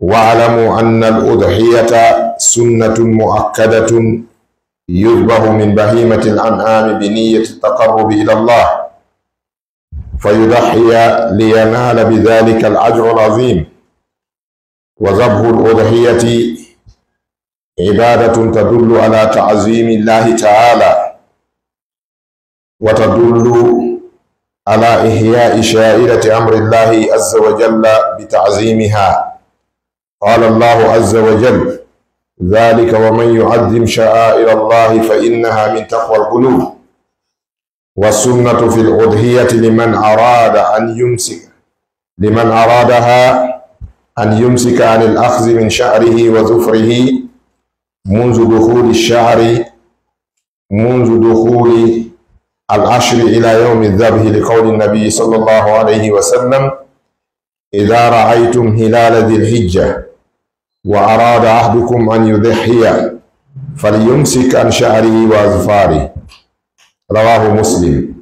واعلموا أن الأضحية سنة مؤكدة يذبح من بهيمة الأنعام بنية التقرب إلى الله، فيضحي لينال بذلك الأجر العظيم. وذبح الأضحية عبادة تدل على تعظيم الله تعالى، وتدل على إحياء شائرة أمر الله عز وجل بتعظيمها. قال الله عز وجل: ذلك ومن يعظم شعائر الله فإنها من تقوى القلوب. والسنة في الأضحية لمن أرادها أن يمسك عن الأخذ من شعره وظفره منذ دخول العشر إلى يوم الذبح، لقول النبي صلى الله عليه وسلم: إذا رأيتم هلال ذي الحجة وأراد أحدكم أن يضحي فليمسك عن شعره وأظفاره. رواه مسلم.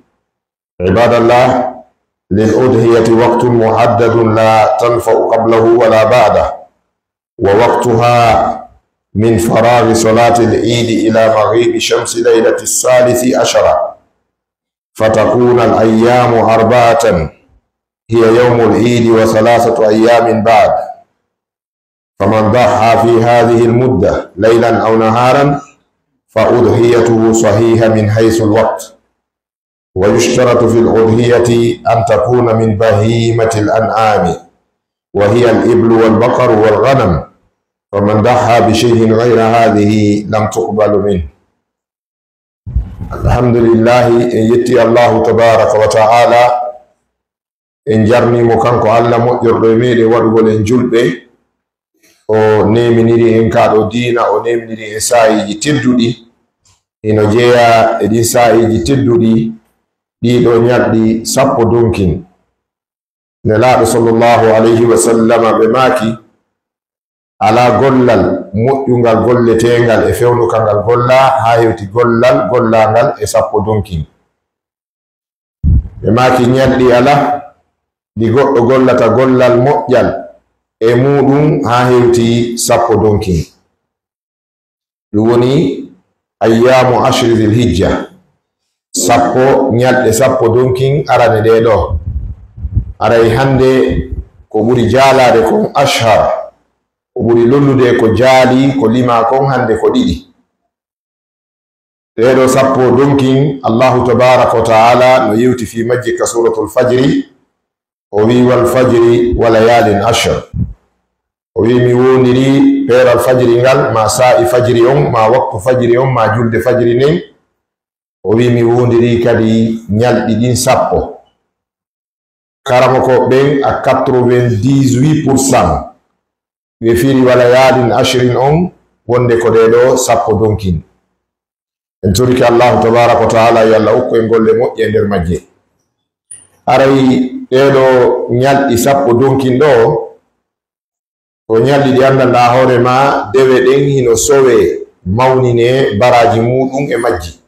عباد الله، للأضحية وقت محدد لا تنفع قبله ولا بعده، ووقتها من فراغ صلاة العيد إلى مغيب شمس ليلة 13، فتكون الأيام 4، هي يوم العيد و3 أيام بعد. فمن ضحى في هذه المدة ليلا أو نهارا فأضحيته صحيحة من حيث الوقت. ويشترط في الأضحية أن تكون من بهيمة الأنعام، وهي الإبل والبقر والغنم، فمن ضحى بشيء غير هذه لم تقبل منه. الحمد لله إن يتي الله تبارك وتعالى إن جرني مكانكو الله مؤجر بميري ورغل إن جلبه o neminiri en kaɗo dina, o neminiri en sa'iji tedduɗi, ino jeeya e ɗin sa'iji tedduɗi ɗiɗo ñalɗi 10 donkin. Nelaaɗo sallallahu alayhi wa sallam ɓe maaki ala gollal moƴƴungal golletengal e fewnuka ngal golla ha hewti gollangal e 10 donkin. Ɓe maaki ñalɗi ala ɗi goɗɗo gollata gollal moƴƴal e muɗum ha hewti 10 donkin. Ɗum woni ayyamu ashri dhil hijja, 10 ñalɗe 10 donkin arane ɗe ɗo. Aray hande ko ɓuri jaalade kon ashhar, ko ɓuri lollude ko jaali ko lima kon hande ko 2. ɗeɗo 10 donkin Allahu tabaraka wa ta'ala no yewti fi majji ka suratul fajri, o wi wal fajri wa layalin ashr. O wi mi woniri peeral fajri ngal, ma sa'i fajri on, ma waktu fajri on, ma julde fajri nen. O wi mi wondiri kadi ñalɗi ɗin 10. Karamo ko ɓen a 98% ɓe firi wala yalin ashrin on wonde ko ɗeɗo 10 donkin. En toriki Allahu tabaraka wa ta'ala yalla ukko en golle moƴƴe e nder majje. Aray ɗeɗo ñalɗi 10 donkin ɗo ko ñalɗi ɗi anndanɗa hoore ma dewe ɗen hino sowe mawnine baraji muɗum e majji.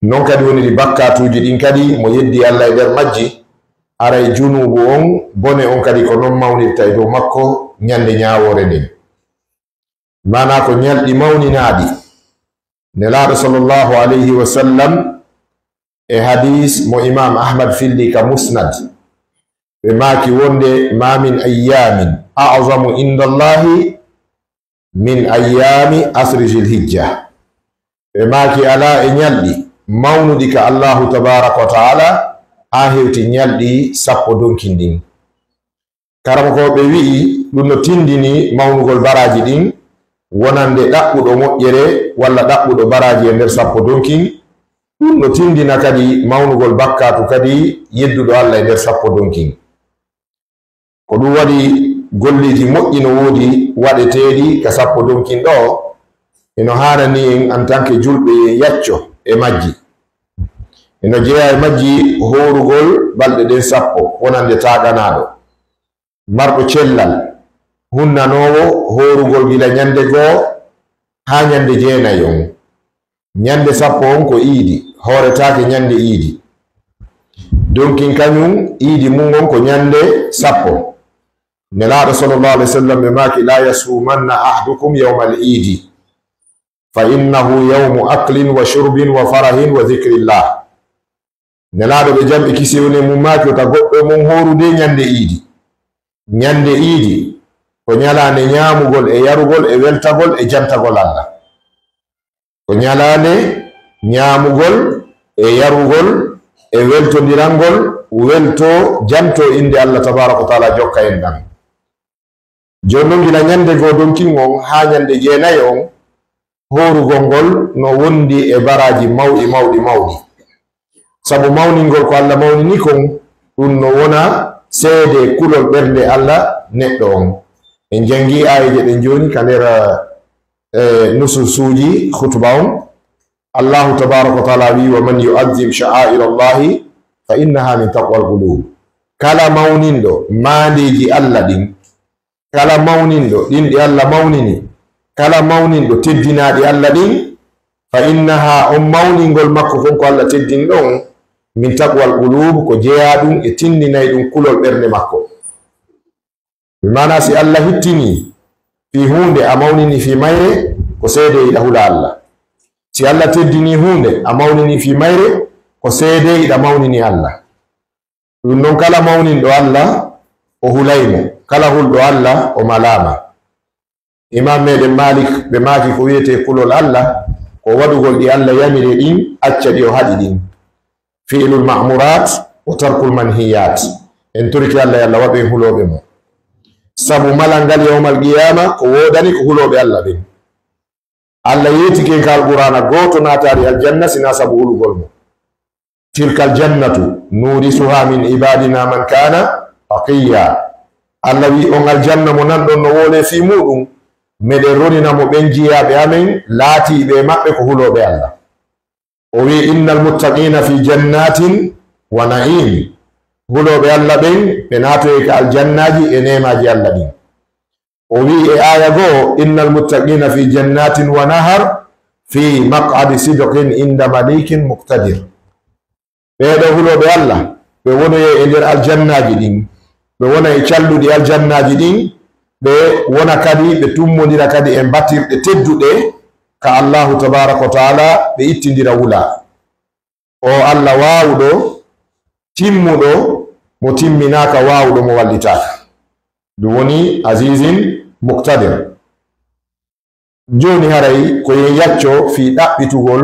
Non kadi woni ɗi bakkatuji ɗin kadi mo yeddi Allah e nder majji, aray junubu on bone on kadi ko non mawnirta e dow makko ñande ñawore nden. Mana ko ñalɗi mawninaɗi. Nelaaɗo sallallahu alayhi wa sallam e hadis mo Imam Ahmad filli ka musnad ɓe maaki wonde ma min ayyamin a'zamu inda Allahi min ayyami asri dhil hijja. Ɓe maaki ala e ñalɗi mawnuɗi ka Allahu tabaraka wa ta'ala ha hewti ñalɗi 10 donkin ɗin. Karama ko ɓe wi'i ɗum no tindini mawnugol baraji ɗin wonande ɗaɓɓuɗo moƴƴere walla ɗaɓɓuɗo baraji e nder 10 donkin. Ɗum no tindina kadi mawnugol bakkatu kadi yedduɗo Allah e nder 10 donkin. Ko ɗum waɗi golliji moƴƴi no woodi waɗeteɗi ka 10 donkin ɗo, eno hanani en tant que julɓe yacco e majji. Eno jeeya e majji horugol balɗe ɗen 10 wonande taganaɗo, marɗo cellal, hunnanowo horugol gila ñande 1 ha ñande 9 on. Ñande 10 on ko iidi, horetake ñande iidi. Donkin kañum iidi mum on ko ñande 10. nelaɗo sallallahu alaihi wasallam ɓe maki la yasumanna ahdukum yawma al-eid fa innahu yawmu aklin wa shurbin wa farahin wa dhikrillah. Nelaɗo ɓe jamɓe kisewne mum maki ta goɗɗo mum horude ñande iidi. Ñande iidi ko ñalande ñamugol e yarugol e weltagol e jantagol Allah. Ko ñalande ñamugol e yarugol e weltodirangol welto janto inde Allah tabaraka wa taala jokka en ɗan. Joni gila ñande go donkin on ha ñande jeenayi on horugol ngol no wondi e baraji mawɗi mawɗi mawɗi. Sabu mawningol ko Allah mawnini kon ɗum no wona seede kulol ɓernde Allah neɗɗo on. En jangi ayeje ɗen joni ka nder nususuji khutba on. Allahu tabaraka wa taala wi wa man yu'azzim sha'aira Allahi fa innaha min taqwa al-qulub. Kala mawninɗo mandeji Allah ɗin, kala mawninɗo ɗin ɗi Allah mawnini, kala mawninɗo teddinaɗi Allah ɗin, fa innaha on mawningol makko kon ko Allah teddini ɗon min taqwa al-qulub ko jeeya ɗum e tindinayi ɗum kulol ɓernde makko. Bimana si Allah hittini fi hunde a mawnini fi mayre ko seede iɗa hula Allah. Si Allah teddini hunde a mawnini fi mayre ko seede iɗa mawnini Allah. Ɗum noon kala mawninɗo Allah o hulaymo, kala hulɗo Allah o malama. Imam meɗen Malik ɓe maki ko wiyete kulol Allah ko waɗugol ɗi Allah yamire ɗin acca ɗi o haɗi ɗin. Fi'lul ma'murat wa tarkul manhiyat. En turki Allah yalla waɗo huloɓe mo. Sabu malangal yawmal qiyama ko wodani ko huloɓe Allah ɓen. Allah yetike ka alqur'ana goto natari aljanna sina sabu hulugol mo. Tilkal jannatu nurisuha min ibadina man kana taqiya. Allah wi on aljanna mo nanɗon no wole fi muɗum meɗen ronina mo ɓen jiyaɓe amen laatiɓe maɓɓe ko huloɓe Allah. O wi innal muttaqina fi jannatin wa na'im. Huloɓe Allah ɓen ɓe natoye ka aljannaji e nemaji Allah ɗin. O wi e aya goo innal muttaqina fi jannatin wa nahar fi maq'adi sidqin inda malikin muqtadir. Ɓeɗo huloɓe Allah ɓe wonoye e nder aljannaji ɗin, ɓe wona e calluɗi aljannaji ɗin, ɓe wona kadi ɓe tummodira kadi e batirɗe tedduɗe ka Allahu tabaraka wa taala ɓe ittidira wula. O Allah wawuɗo timmuɗo mo timminaka, wawuɗo mo wallitaka. Ɗum woni azizin muqtadir. Joni haray ko yen yacco fi ɗaɓɓitugol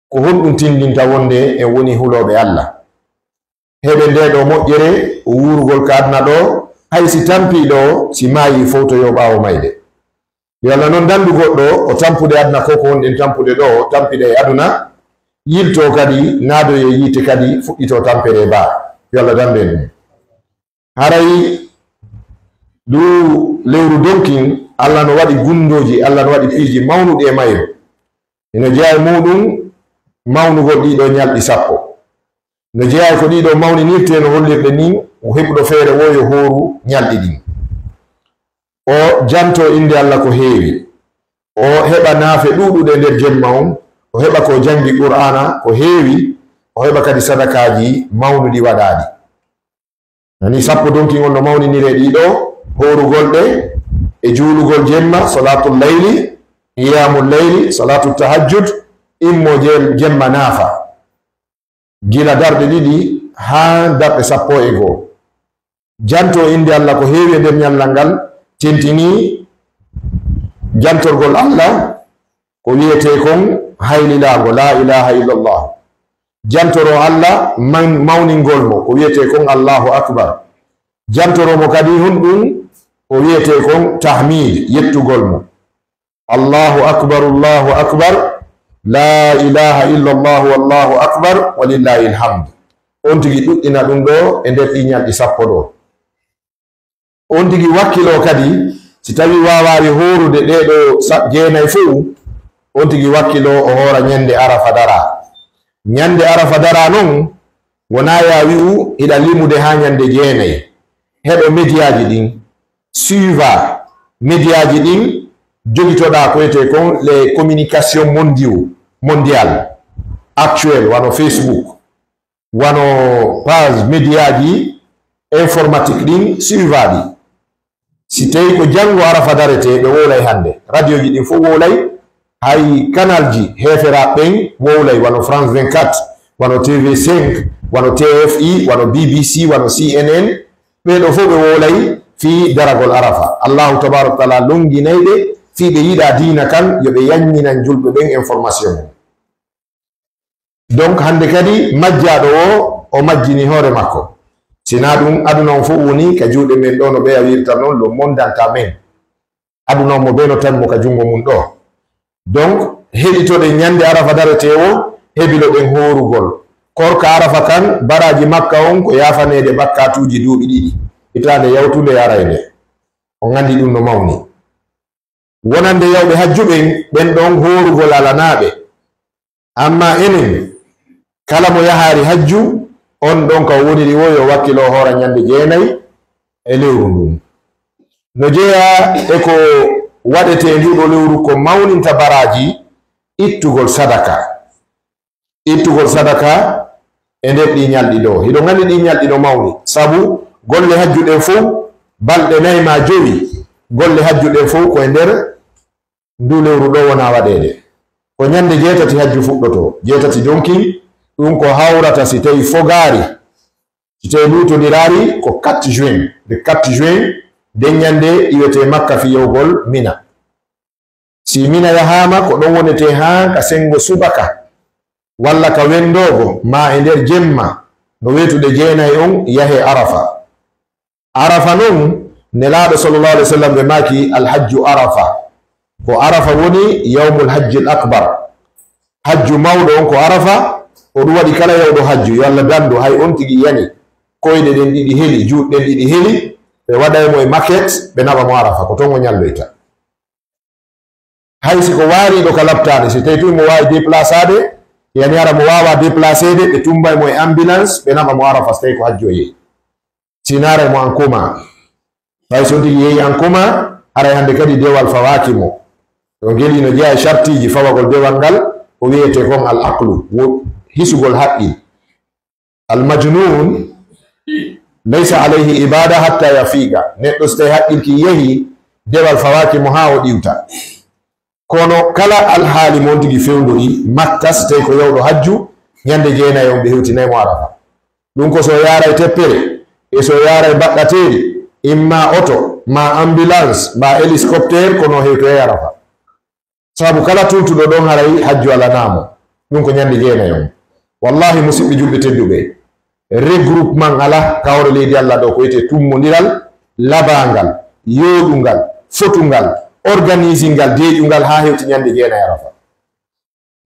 ko honɗum tindinta wonde e woni huloɓe Allah. Heɓe ndeɗo moƴƴere o wurugol ka aduna ɗo hay si tampi ɗo si maayi fof to yo ɓawo mayde. Yo Allah noon dandu goɗɗo o tampude aduna ko wonɗen tampude ɗo tampide e aduna, yilto kadi naado e yiite kadi fuɗɗito tampere ba. Yo Allah dambe ɗum. Haray du lewru donkin Allah no waɗi gundoji, Allah no waɗi piiji mawnuɗi e mayro. Eno jeeya e muɗum mawnugol ɗiɗo ñalɗi 10. No jeeya ko ɗiɗo mawninirte no hollirɗe ni o heɓuɗo feere woyo horu ñalɗi ɗin. O janto inde Allah ko heewi, o heɓa naafe ɗuɗuɗe nder jemma on, o heɓa ko jangi qur'ana ko heewi, o heɓa kadi sadakaji mawnuɗi waɗaɗi. Nani 10 donki on no mawninire ɗiɗo horugol ɗe e juulugol jemma, salatul layli, qiyamul layli, salatu tahajjud, immo jemma naafa gila darɗe 2 ha darɗe 11. Janto inde Allah ko heewi e nder ñallal ngal tentini jantorgol Allah ko wiyete kon haylilago la ilaha illallah. Jantoro Allah mawningol mo ko wiyete kon Allahu akbar. Jantoro mo kadi honɗum ko wiyete kon tahmid, yettugol mo Allahu akbar la ilaha illallah wallahu akbar walillahi alhamd. On tigi ɗuɗɗina ɗum ɗo e nder ɗi ñalɗi 10 ɗo. On tigi wakkilo kadi si tawi wawawi horude ɗeɗo 9 fuu, on tigi wakkilo o hora ñande arafa dara. Ñande arafa dara non wona ya wi'u iɗa limude ha ñande 9. Heɗo médiaji ɗin, suiva médiaji ɗin, jogitoɗa ko wiyete kon les communications mondial actuel, wano Facebook, wano page médiaji informatique ɗin suiva ɗi. si tawi ko janngo arafa darete ɓe wowlay hannde radio ji ɗin fof wowlay hay canal ji heferaɓe ɓen wowlay wano France 24 wano TV5 wano TFI wano BBC wano CNN ɓeɗo fof ɓe wowlay fi daragol arafa. Allahu tabaraka taala longinayɓe fi ɓe yiɗa dina kan yo ɓe yanñinan julɓe ɓen information mum. Donc hande kadi majjaɗo o majjini hoore makko, sina ɗum aduna on fof woni ka juuɗe men ɗo no ɓe a wirta noon lo mondanta men, aduna on mo ɓe no tanmo ka jungo mum ɗo. Donc heɗitoɗen ñande arafa daretewo heɓiloɗen horugol korka arafa kan baraji makka on ko yafanede bakkatuji duuɓi ɗiɗi itande yawtude yarayde on andi ɗum no mawni. Wonande yawɓe hajjuɓen ɓen ɗon horugol alanaɓe, amma enen kala mo yahari hajju on ɗon ka woniri wo yo wakkilo hoora ñande jeenayi e lewru ndun. No jeeya eko waɗete nduɗo lewru ko mawninta baraji ittugol sadaka e nder ɗi ñalɗi ɗo. Hiɗo gandi ɗi ñalɗi ɗo mawni sabu golle hajjuɗen fof balɗe 4 ma 5 golle hajjuɗen fof koye nder ndu lewru ɗo wona waɗede. Ko ñande 7 hajju fuɗɗoto 7 donki ɗum ko hawrata si tawi fogari si tawi lutodirari ko 4 juin de 4 juin de ñande iwete makka fi yawgol mina. Si mina yahama ko ɗon wonete ha ka sengo subaka walla ka wendogo ma e nder jemma no wetude jeenayi on yahe arafa. Arafa noon nelaɗo sallallahu alaihi wasallam ɓe maki alhajju arafa, ko arafa woni yawmul hajjil akbar, hajju mawɗo on ko arafa. O ɗum waɗi kala yawɗo hajju yo Allah dandu hay on tigi yani koyɗe ɗen ɗiɗi heli juuɗɗen ɗiɗi heli ɓe waɗaymo e maquette ɓe naɓa mo arafa ko ton o ñalloyta. Hay siko wariɗo ka labtade si tawi tumi mo wawi déplacade yani ara mo wawa déplacede ɓe tumbay mo e ambulance ɓe naɓa mo arafa so tawi ko hajju o yehi, sinara mo en coma. Hay so tigi yehi en coma aray hande kadi dewal fawaki mo to geli no jeeya e chartiji fawagol dewal ngal o wiyete kon al aqlu hisugol haqqi. Al majnun laysa alayhi ibada hatta yafiga, neɗɗo so tawi haqqilki yehi dewal fawaki mo ha o ɗiwta. Kono kala alhaali mon tigi fewndori makka so tawi ko yawɗo hajju ñande jeenayi on ɓe hewtinaymo arafa. ɗum ko so yaray teppere e so yaray baɗɗateeri imma auto ma ambulance ma hélicoptère kono hewtoye arafa, sabu kala tuntuɗo ɗon haray hajju alanamo ɗum ko ñande jeenayi on. Wallahi musidɓe julɓe tedduɓe, regroupement ala kawre leydi Allah ɗo ko wiyete tummodiral labangal yoɗungal fotungal organisingal deƴungal ha hewti ñande jeenayi arafa.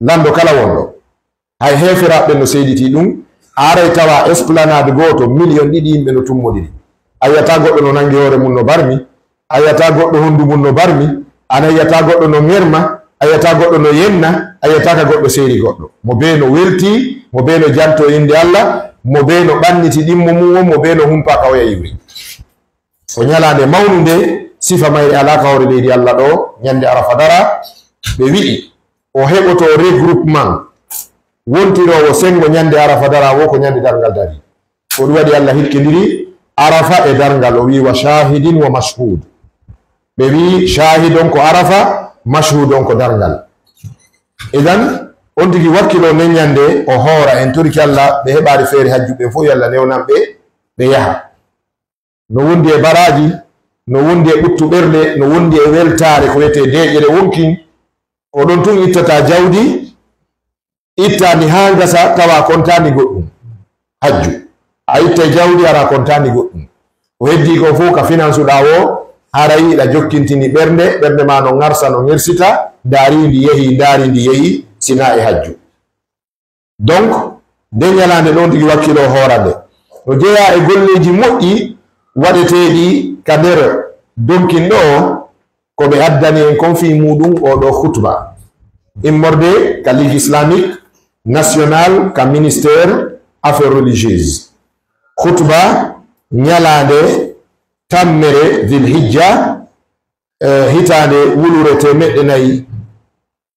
lando kala wonɗo hay heferaɓe no seyditi ɗum aray tawa esplanade goto million ɗiɗi yimɓe no tummodiri, a yiyata goɗɗo no nangi hoore mum no barmi, a yiyata goɗɗo hondu mum no barmi, ana yiyata goɗɗo no ŋerma, a yiyata goɗɗo no yenna, a yiyata ka goɗɗo seeri goɗɗo, mo be no welti, mo be no janto inde Allah, mo be no ɓanniti ɗimmo mum, mo be no humpa ka o yiwri. O ñalande mawnude sifa mayre ala ka hoore leydi Allah ɗo ñande arafa dara ɓe wiɗi o heɓoto regroupement wontirowo sengo ñande arafa dara wo ko ñande dargal dari. Ko ɗum waɗi Allah hikkidiri arafa e dargal, o wi wa shahidin wa mashhud. ɓe wi shahid on ko arafa, mashhud on ko dargal. Idan on tigi wakkilo nen ñande o hoora en turki Allah ɓe heɓari feere hajjuɓe fof yo Allah newnan ɓe yaha. No wondi e baraji, no wondi e ɓuttu ɓerde, no wondi e weltare ko wiyete deƴere wonkin, ko ɗon tun ittata jawdi ittani ha gasa tawa kontani goɗɗum hajju, a itta jawdi ara kontani goɗɗum, ko heddi ko fof ka finance ɗa o hara yiɗa jokkintini ɓernde ma no garsa no gersita darindi yehi darindi yehi sina e hajju. Donc nde ñalande ɗon tigi wakkilo horande no jeeya e golleji moƴƴi waɗeteɗi ka nder donkin ɗo ko ɓe addani en konfi muɗum oɗo khutba immorde ka ligue islamique national ka ministère affaires religieuses. Khutba ñalande tammere dhilhijja hitande wulure temeɗɗe 4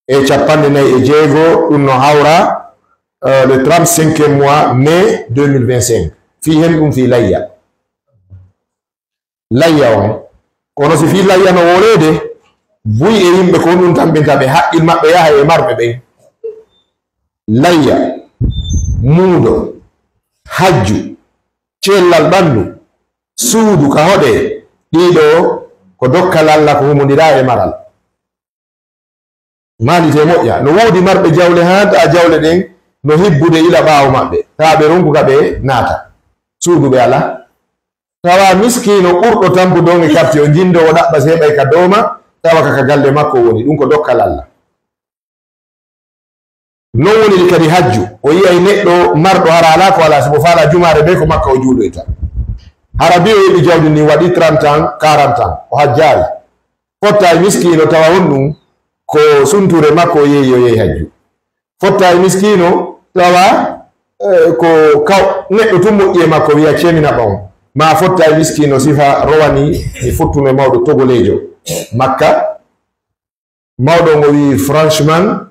e 56 ɗum no hawra le 35e mois mai 2025 fi hen ɗum fi layya on kono si fi layya no wolede buy e yimɓe ko ɗum tambinta ɓe haqqil maɓɓe yaha e marɓe ɓen layya muudo hajju cellal ɓandu suudu ka hoɗe ɗiɗo ko dokkal Allah ko humodira e maral malite moƴƴa no woodi marɓe jawle hanta jawle ɗen no hibbude ila ɓaawo maɓɓe tawa ɓe ronkuka ɓe naata suudu ɓe ala tawa miskino ɓurɗo tampude on e karti o jindo o ɗaɓɓa se heɓay ka dowma tawa kaka galle makko woni ɗum ko dokkal Allah non woni ɗi kadi hajju o yiyay neɗɗo marɗo hara ala ko ala simo faala jumare ɓe ko makka o juuɗoyta hara bi o yiɗi jawdi ni waɗi 30 ans 40 ans o hajjaari fotta e miskino tawa on ɗum ko sunture makko o yehi hajju fotta e miskino tawa ko neɗɗo tum moƴƴi e makko wiya cemina ɓa on ma fotta e miskino sifa rowani e fottume mawɗo togolejo makka mawɗo ngo wi franchement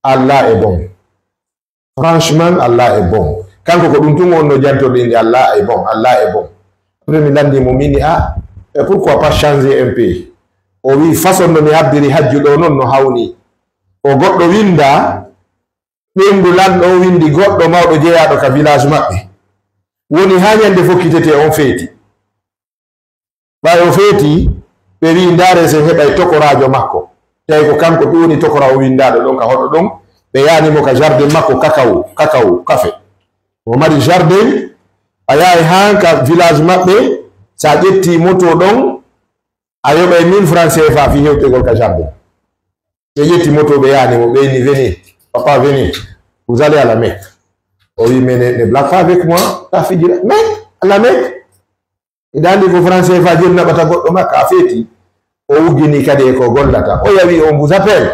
Allah est bon franchement Allah est bon kanko ko ɗum tum on no jantorɗo inde Allah est bon Allah est bon après mi landimo mini pourquoi pas changer un peu o wi façon no mi habbiri hajju ɗo noon no hawni o goɗɗo winda ɓendu lanɗo o windi goɗɗo mawɗo jeeyaɗo ka village maɓɓe woni ha ñande fokkitete on feeti ɓay o feeti ɓe wi ndaare sen heɓay tokorajo makko tawi ko kanko ɗuni tokora o windaɗo ɗon ka hoɗo ɗon ɓe yanimo ka jardin makko kakao kafe o mari jardin a yahay han ka village maɓɓe sa ƴetti moto ɗon a yoɓay 1000 francs CFA fi hewtegol ka jardin ɓe ƴetti moto ɓe yanimo ɓeyni venez papa venez vous allez à la Mecque o wi mais ne blague pas avec moi ta fijira Mecque à la Mecque iɗa andi ko francs CFA joni naɓata goɗɗo makka a feeti o wuggini kadi e ko gollata o yawi on vous appelle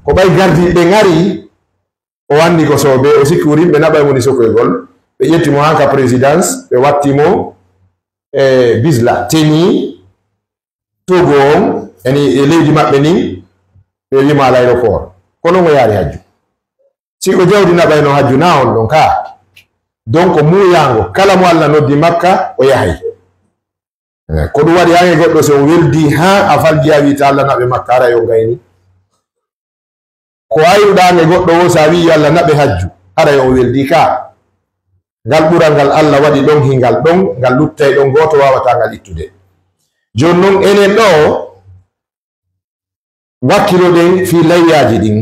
ko ɓay gardiɓe ngari o andi ko soɓe o sikki wurimɓe naɓay woni sokoygol ɓe ƴettimo hanka présidence ɓe wattimo e bisla teni togo on eni e leydi maɓɓe ni ɓe wima à l'aéroport kono mo yaari hajju siko jawdi naɓayno hajju na on ɗon ka donc muyango kala mo Allah noddi makka o yahay ko ɗum waɗi han e goɗɗo so weldi ha a falji a wita Allah naɓe makka ara yo gayni ko ayruɗan e goɗɗo o sa wi Allah naɓe hajju ara yo weldi ka ngal ɓural ngal Allah waɗi ɗon hingal ɗon ngal luttay ɗon goto wawata ngal ittude joni noon enen ɗo wakkiloɗen fi layyaji ɗin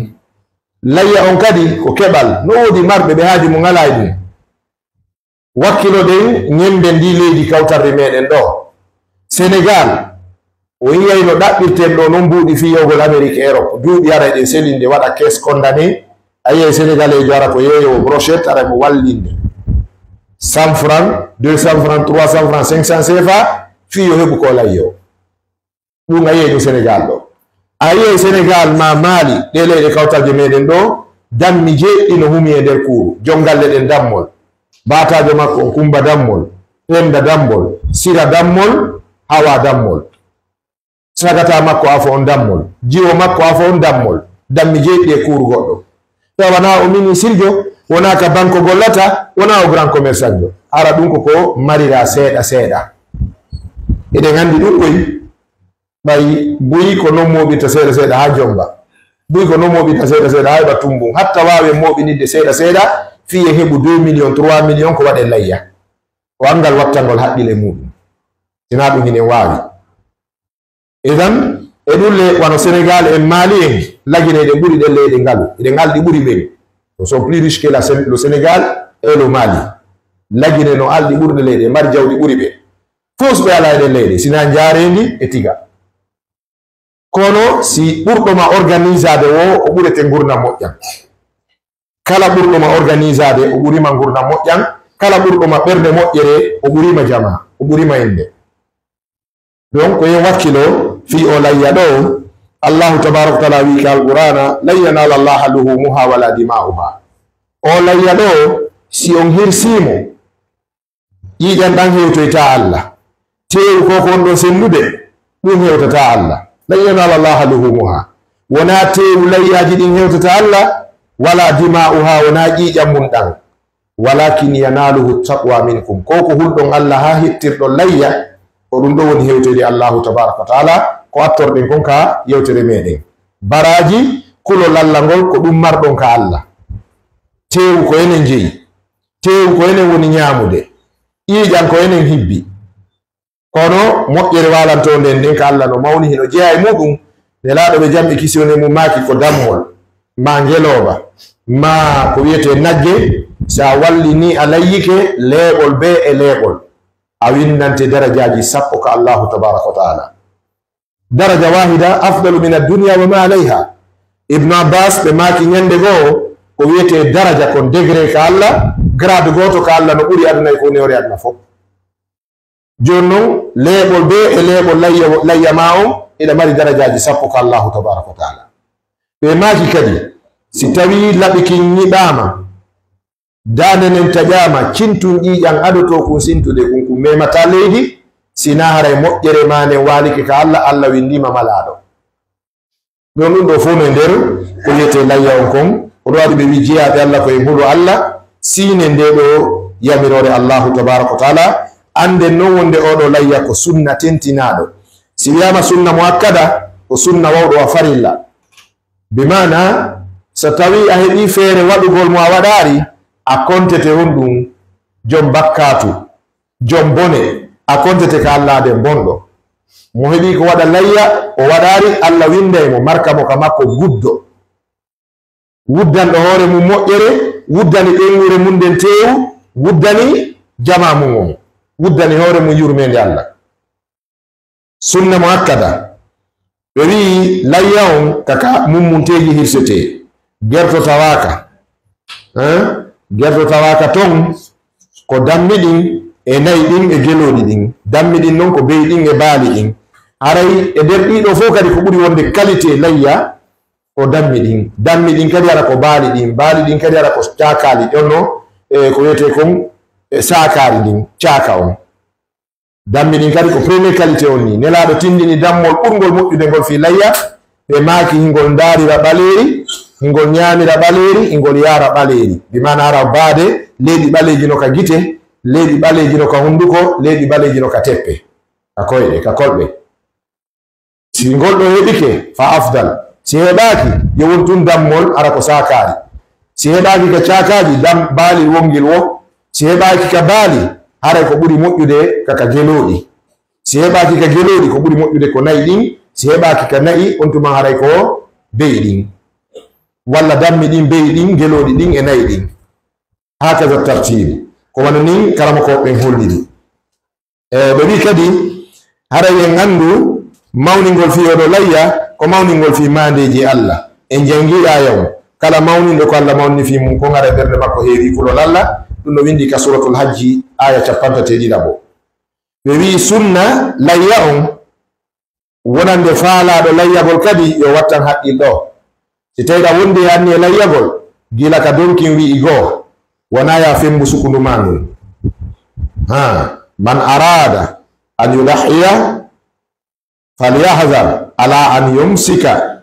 layya on kadi ko keɓal no wodi marɓe ɓe haaji mo ngala e ɗum wakkiloɗen ñembe ndi leydi kawtarde meɗen ɗo Sénégal o yiyay no ɗaɓɓirten ɗo noon mbuuɗi fiyogol Amérique Europe duuɓi ara ɗen selinde waɗa caisse condamné a yiyay sénégalais jo ara ko yeeyowo brochette ara mo wallinde 100 francs 200 francs 300 francs 500 CFA fiyo heɓu ko layyo ɗum a yiyay ɗum Sénégal ɗo a yiyay Sénégal ma Mali ɗe leyɗe kawtalde meɗen ɗo dammi jeeɗɗi no humi e nder kuuru jongalle ɗen dammol batajo makko on Kumba dammol Penda dammol Sira dammol Hawa dammol sagata makko afo on dammol jiwo makko afo on dammol dammi jeeɗɗi e kuuru goɗɗo tawana o ministre wona ka banque gollata wona o grand commerçant jo ara ɗum ko marira seeɗa seeɗa eɗen andi ɗum koy ɓay buyi ko non moɓirta seeɗa seeɗa ha jonga buyi ko non moɓirta seeɗa seeɗa ha heɓa tumbum hatta wawe moɓinidde seeɗa seeɗa fiye heɓu 2 millions 3 millions ko waɗe layya ko angal wattangol haqqile muɗum sina ɗum hinen wawi edan e ɗulle wano Sénégal en Mali en lagine ɗe ɓuri ɗen leyɗe ngalu eɗen alɗi ɓuri ɓen no sont plus riches que le Sénégal et le Mali lagine no alɗi ɓurɗe leyɗe mari jawɗi ɓuri ɓe fos ɓe ala eɗen leyɗe sina jarendi e tiga kono si ɓurɗoma organisade o ɓurete gurdam moƴƴan kala ɓurɗoma organisade o ɓurima gurdam moƴƴan kala ɓurɗoma ɓerde moƴƴere o ɓurima jama o ɓurima inde donc ko yen wakkilo fi o layya ɗo Allahu tabaraka taala wi ka alqur'ana lan yanala allaha luhumuha wala dima'uha o layya ɗo si on hirsimo ƴiƴan ɗan hewtoyta Allah tewu ko ko on ɗon sennude ɗum hewtata Allah lan yanala allaha luhumuha wona tewu layyaji ɗin hewtata Allah wala dima'uha wona ƴiƴan mum ɗan walakin yanaluhu taqwa minkum ko ko hulɗon Allah ha hittirɗon layya ko ɗum ɗo woni hewtede Allahu tabaraka wa taala ko attorɗen kon ka yewtere meɗen. Baraji kulol Allah ngol ko ɗum marɗon ka Allah. Tewu ko enen jeyi, tewu ko enen woni ñamude, ƴiiƴan ko enen hibbi, kono moƴƴere walanto nden nden ka Allah no mawni hino jeeya e muɗum. Nelaɗo ɓe jamɓe kisone mum maki ko damwol ma ngeloba ma ko wiyete nagge, sa walli ni a layyike leeɓol be e leeɓol a windante darajaji 10 ka Allahu tabaraka wa taala. daraja wahida afdalu min ad-dunya wa ma alayha. Ibn Abbas ɓe maki ñande goo ko wiyete daraja kon degré ka Allah, grade goto ka Allah no ɓuri aduna e ko newre aduna fof. Joni noon leeɓol be e leeɓol layya ma on ina mari darajaji 10 ka Allahu tabaraka wa taala. Ɓe maki kadi si tawi laɓiki ñiɓama, dande nen taƴama, cintun ƴiƴan adoto kun sintude kun kun memata leydi sina haray moƴƴere ma nden walike ka Allah, Allah windima malaɗo. ɗon ɗum ɗo fof no nder ko wiyete layya on kon. oɗo waɗi ɓe wi jeeyaɓe Allah koye huɗo Allah sine nde ɗo yamirore Allahu tabaraka wa taala. anden non wonde oɗo layya ko sunna tentinaɗo. si wiyama sunna muakkada ko sunna wawɗo a farilla, bimana so tawi a heɓi feere waɗugol mo a waɗari a kontete on ɗum jom bakkatu, jom bone, a kontete ka Allah de bonɗo. mo heɓi ko waɗa layya o waɗari, Allah winday mo marka mo ka makko guddo, wuddanɗo hoore mum moƴƴere, wuddani ɓengure mum nden tewu, wuddani jama mum on, wuddani hoore mum yurmede Allah. sunna mo akkada ɓe wi layya on kaka mummunteji hirsete, gerto tawaka gerto tawaka ton ko dammi ɗin e nayi ɗin e geloɗi ɗin, dammi ɗin noon ko beyi ɗin e baali ɗin. aray e nder ɗiɗo fof kadi ko ɓuri wonde qualité layya ko dammi ɗin. dammi ɗin kadi ara ko baali ɗin, baali ɗin kadi ara ko cakali ɗonno ko wiyete kon sakari ɗin caka on. dammi ɗin kadi ko premier qualité on ni. nelaɗo tindini dammol ɓurgol moƴƴude ngol fi layya, ɓe maki hingol darira ɓaleri, hingol ñamira ɓaleri, hingol yara ɓaleri, bimana ara baade leyɗi ɓaleji no ka gite, leyɗi ɓaleji no ka hunduko, leyɗi ɓaleji no ka teppe, ka koyɗe, ka kolɓe. si ngol ɗo heɓike fa afdal, si heɓaki yo wontun dammol ara ko sakari, si heɓaki ka cakaji dam baali wongil wo, si heɓaki ka baali haray ko ɓuri moƴƴude kaka geloɗi, si heɓaki ka geloɗi ko ɓuri moƴƴude ko nayi ɗin, si heɓaki ka nayi on tuma haray ko beyi ɗin, walla dammi ɗin, beyi ɗin, geloɗi ɗin e nayi ɗin. hakaza tartibe ko wano nin karama ko ɓen holliri. ɓe wi kadi haray en andu mawningol fi oɗo layya ko mawningol fi mandeji Allah. en jangiɗa yaw kala mawniɗo ko Allah mawni fi mum ko ngara ɓerde makko heewi kulol Allah. ɗum no windi ka suratul hajji aya 53. ɓe wi sunna layya on wonande faalaɗo layyagol kadi yo wattan haqqil ɗo. si tawiɗa wondi e anni e layyagol gila ka donkin wi'i goo wona ya fembu sukundu ma ngun. man arada an yulahiya falyahzar ala an yumsika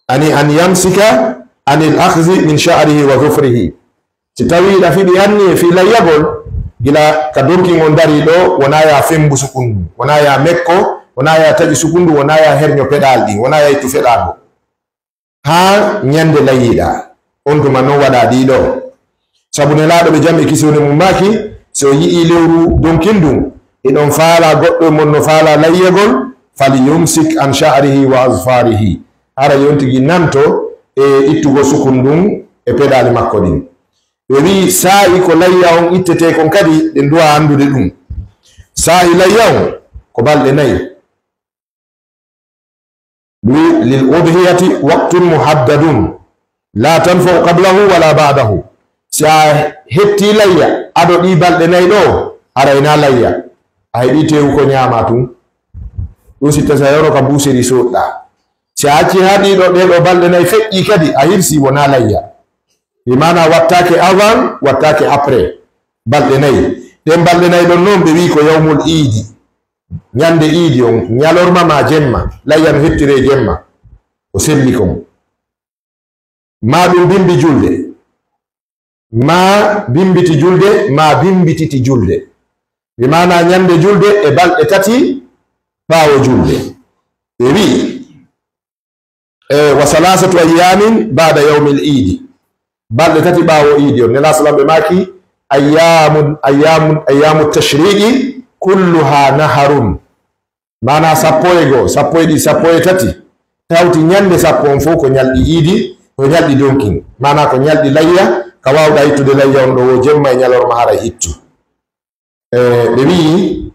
an yamsika anil akhzi min sha'rihi wa dhufrihi. si tawiɗa fiɗi anni e fi layyagol gila ka donkin on dari ɗo wona ya fembu sukundu, wona ya mekko, wona ya taƴi sukundu, wona ya herño peɗal ɗi, wona ya ittu feɗago ha ñande layyiɗa. on tuma noon waɗa ɗiɗo, sabu nelaɗo ɓe jamɓe kisone mum maki so yi'i lewru donkindum eɗon faala goɗɗo mon no faala layyagol falyumsik an sha'rihi wa azfarihi, hara yontigi nanto e ittugo sukundum e peɗali makko ɗin. ɓe wi sa'i ko layya on ittete kon kadi ɗen duwa andude ɗum. sa'i layya on ko balɗe nayi. lil udhiyati waqtun muhaddadun la tanfau qablahu wala ba'dahu. si a hetti layya aɗo ɗi balɗe nayi ɗo arayna layya a heɓi tewu ko ñama tun ɗum si tasa yoro ka busiri soɗɗa. si a acci ha ɗiɗo ɗeɗo balɗe nayi feƴƴi kadi a hirsi wona layya, bimana wattake avant wattake après balɗe nayi. ɗen balɗe nayi ɗon noon ɓe wi ko yawmul iidi, ñande iidi on, ñalorma ma jemma, layya no hettire jemma ko selli kon. ma ɗum bimbi julde, ma bimbiti julde, ma bimbititi julde. bimana nyande julde e balɗe tati ɓaawo julde. ɓe wi wa salasatu ayamin ba'da yawmil idi, balɗe tati ɓaawo idi on. Nela salam ɓe maki ayyamu tashriqi kulluha naharun, mana sappo e goo, sappo e ɗiɗi, sappo e tati, tawti ñande sappo on fof ko ñalɗi iidi, ko ñalɗi donkin, mana ko ñalɗi layya, ka wawɗa ittude layya on ɗo wo jemma e ñalorma hara ittu. ɓe wi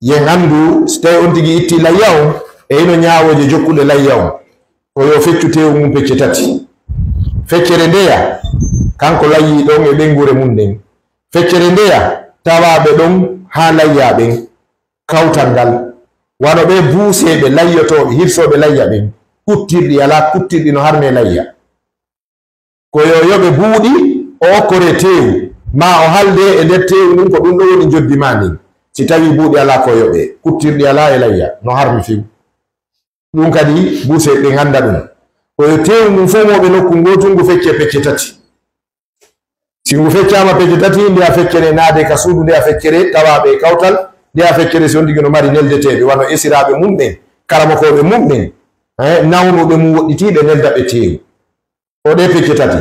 yen andu so tawi on tigi itti layya on e ino ñawoje jokkuɗe layya on, ko yo feccu tewu mum pecce tati. Feccere ndeya kanko layyi ɗon e ɓengure mum nden, feccere ndeya tawaɓe ɗon ha layya ɓen kawtal ngal, wano ɓe buuseɓe layyotoɓe hirsoɓe layya ɓen, kuttirɗi ala kuttirɗi no harme layya, ko yo yoɓe buuɗi o okkore tewu ma o halde e nder tewu ɗum ko ɗum ɗo woni joddi ma ndin. Si tawi buuɗi ala ko yoɓe, kuttirɗi ala e layya no harmi fiw, ɗum kadi buuseɓe ɓen anda ɗum. Koyo tewu mum fof moɓe nokku gotu ngu fecce pecce tati. Si ngu feccama pecce tati, nde a feccere naade ka suudu, nde a feccere tawaɓe kawtal, nde a feccere si on tigi no mari neldeteɓe wano esiraɓe mum ɓen, karamakoɓe mum ɓen, nawnuɓe mum woɗɗitiɓe nelda ɓe tewu o ɗe pecce tati.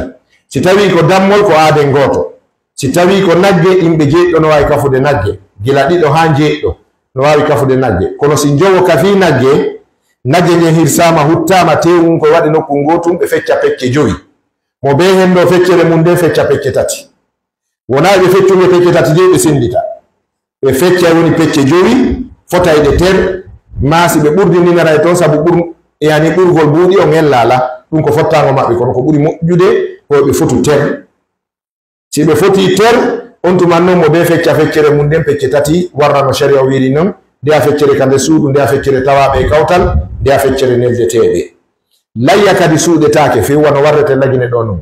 Si tawi ko dammol ko aaden goto, si tawi ko nagge yimɓe jeeɗɗo no wawi kafude nagge, gila ɗiɗo ha jeeɗɗo no wawi kafude nagge. Kono si jowo kafi nagge, nagge nge hirsama huttama tewu ko waɗi nokku gotum ɓe fecca pecce joyi, mo be hen ɗo feccere mum nden fecca pecce tati. Wona ɓe feccuɓe pecce tati je ɓe sendita, ɓe fecca woni pecce joyi fotayɗe ter, maasi ɓe ɓurdininaray toon saabu yani ɓurgol buuɗi o ngellala ɗum ko fottago maɓɓe, kono ko ɓuri moƴƴude ko ɓe fotu ter. Si ɓe foti ter on tuman noon mo be fecca feccere mum nden pecce tati warra no sharia wiri noon, nde a feccere ka nder suudu, nde a feccere tawaɓe kawtal, nde a feccere neldeteɓe. Layya kadi suuɗetake few wano warrete lagine ɗo noon.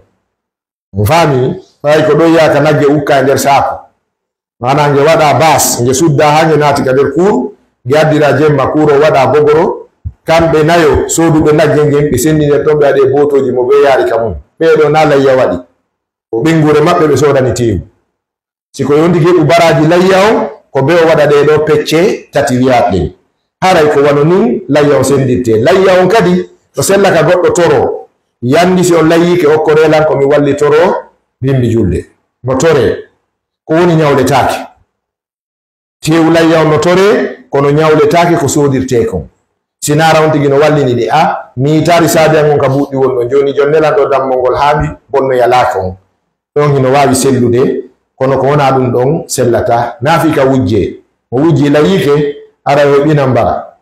Mo faami fayi ko ɗo yaka nagge ukka e nder saako, mana nge waɗa bas, nge sudda ha nge naati ka nder kuur, nge addira jemma kuuro waɗa bogoro, kamɓe nayo soduɓe nagge ngen ɓe sendiner toon ɓe waɗe botoji mo ɓe yaari ka mum, ɓeɗo na layya waɗi, o ɓengure maɓɓe ɓe sodani tewu. Siko yondi geɓu baraji layya on ko be o waɗa ɗe ɗo pecce tati wiyaɗen, haray ko wano nin layya on sendirte. Layya on kadi to sella ka goɗɗo toro, yandi si on layyike okkorelan komi walli toro bimbi julde, mo tore ko woni ñawletake. Tewu layya on no tore kono ñawletake ko sodirte kon. Sinara on tigi no wallini ɗi mi tari saabi an on ka buɗɗi wonɗo joni jonnelan ɗo dammol ngol haaɓi bonno yalaka on, ɗon hino wawi sellude, kono ko wona ɗum ɗon sellata. Naafi ka wujje, mo wujji layyike ara yoɓina mbara,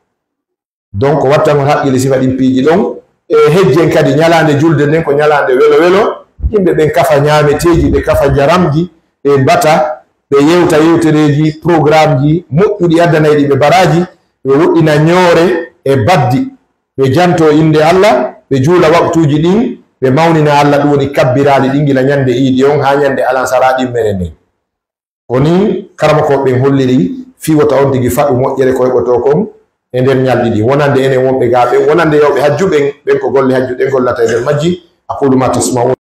donc wattangol haqqille sifa ɗin piiji ɗon. E hejjen kadi ñalande julde nden ko ñalande welo welo, yimɓe ɓen kafa ñameteji, ɓe kafa jaramji, ɓe bata, ɓe yewta yewtereji programme ji moƴƴuɗi addanayɗi ɓe baraji, ɓe woɗɗina ñoore e baddi, ɓe janto inde Allah, ɓe juula waktuji ɗin, ɓe mawnina Allah, ɗum woni kabbirali ɗin gila ñande iidi on ha ñande alansara ɗimmere nden. Woni karama ko ɓen holliri fiwota on tigi faɗu moƴƴere ko heɓoto kon e nder ñalɗi ɗi, wonande enen wonɓe ga ɓen, wonande yewɓe hajju ɓen ko golle hajju ɗen gollata e nder majji. aqulu ma tasma'un.